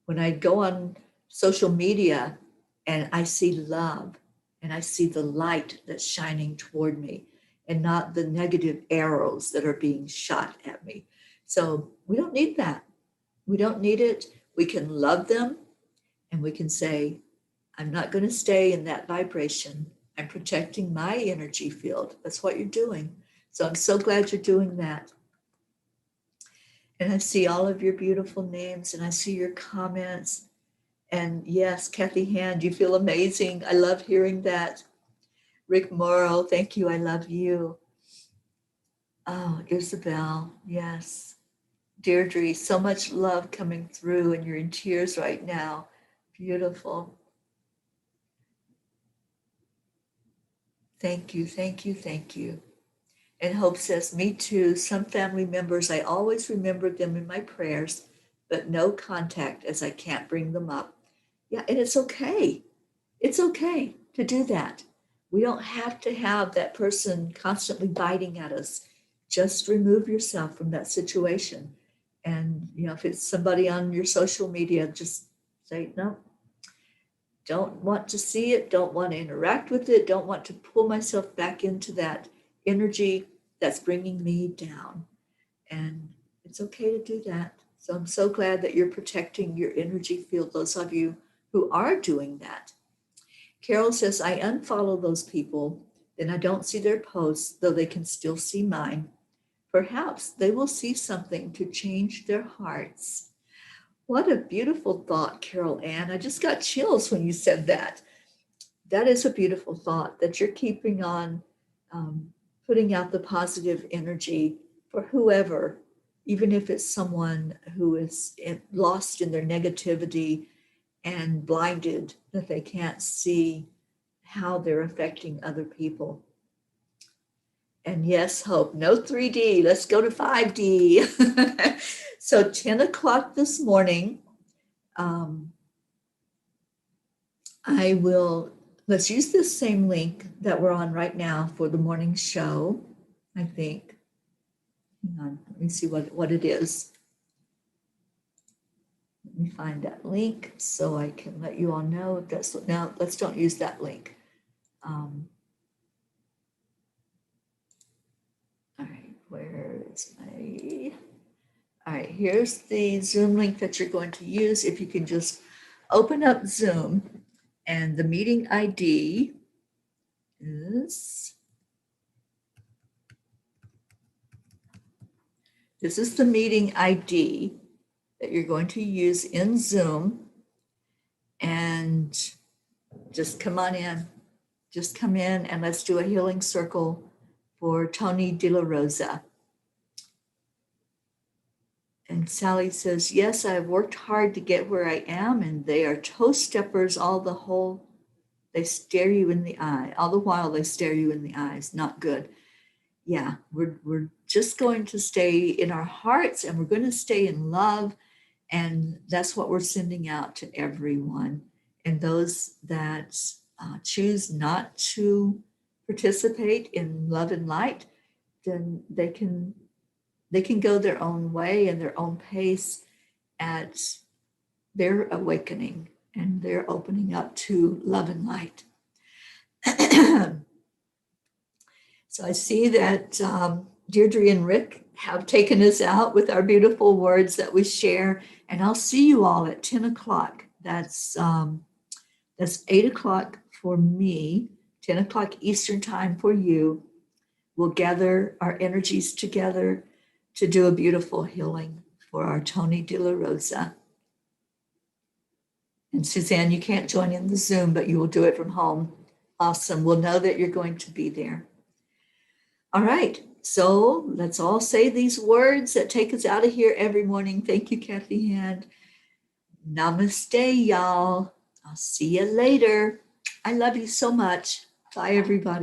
When I go on social media and I see love and I see the light that's shining toward me and not the negative arrows that are being shot at me. So we don't need that. We don't need it. We can love them and we can say, I'm not going to stay in that vibration. I'm protecting my energy field. That's what you're doing. So I'm so glad you're doing that. And I see all of your beautiful names and I see your comments. And yes, Kathy Hand, you feel amazing. I love hearing that. Rick Morrow, thank you. I love you. Oh, Isabel, yes. Deirdre, so much love coming through, and you're in tears right now. Beautiful. Thank you, thank you, thank you. And Hope says, me too. Some family members, I always remember them in my prayers, but no contact as I can't bring them up. Yeah, and it's okay. It's okay to do that. We don't have to have that person constantly biting at us. Just remove yourself from that situation. And, if it's somebody on your social media, just say, no, don't want to see it, don't want to interact with it, don't want to pull myself back into that energy that's bringing me down. And it's okay to do that. So I'm so glad that you're protecting your energy field, those of you who are doing that. Carol says, I unfollow those people, then I don't see their posts, though they can still see mine. Perhaps they will see something to change their hearts. What a beautiful thought, Carol Ann. I just got chills when you said that. That is a beautiful thought, that you're keeping on putting out the positive energy for whoever, even if it's someone who is lost in their negativity and blinded, that they can't see how they're affecting other people. And yes, Hope, no 3D, let's go to 5D. So 10 o'clock this morning, let's use this same link that we're on right now for the morning show, I think. Hang on, let me see what it is. Let me find that link so I can let you all know if that's, now let's don't use that link. All right, where is my, all right, here's the Zoom link that you're going to use. If you can just open up Zoom, and the meeting ID is, this is the meeting ID that you're going to use in Zoom, and just come on in. Just come in and let's do a healing circle for Tony De La Rosa. And Sally says, yes, I've worked hard to get where I am, and they are toe steppers they stare you in the eye. All the while they stare you in the eyes. Not good. Yeah, we're just going to stay in our hearts, and we're going to stay in love. And that's what we're sending out to everyone. And those that choose not to participate in love and light, then they can go their own way and their own pace at their awakening and their opening up to love and light. So I see that Deirdre and Rick have taken us out with our beautiful words that we share, and I'll see you all at 10 o'clock. That's 8 o'clock for me, 10 o'clock Eastern time for you. We'll gather our energies together to do a beautiful healing for our Tony De La Rosa. And Suzanne, you can't join in the Zoom, but you will do it from home. Awesome. We'll know that you're going to be there. All right. So let's all say these words that take us out of here every morning. Thank you, Kathy Hand. Namaste, y'all. I'll see you later. I love you so much. Bye, everybody.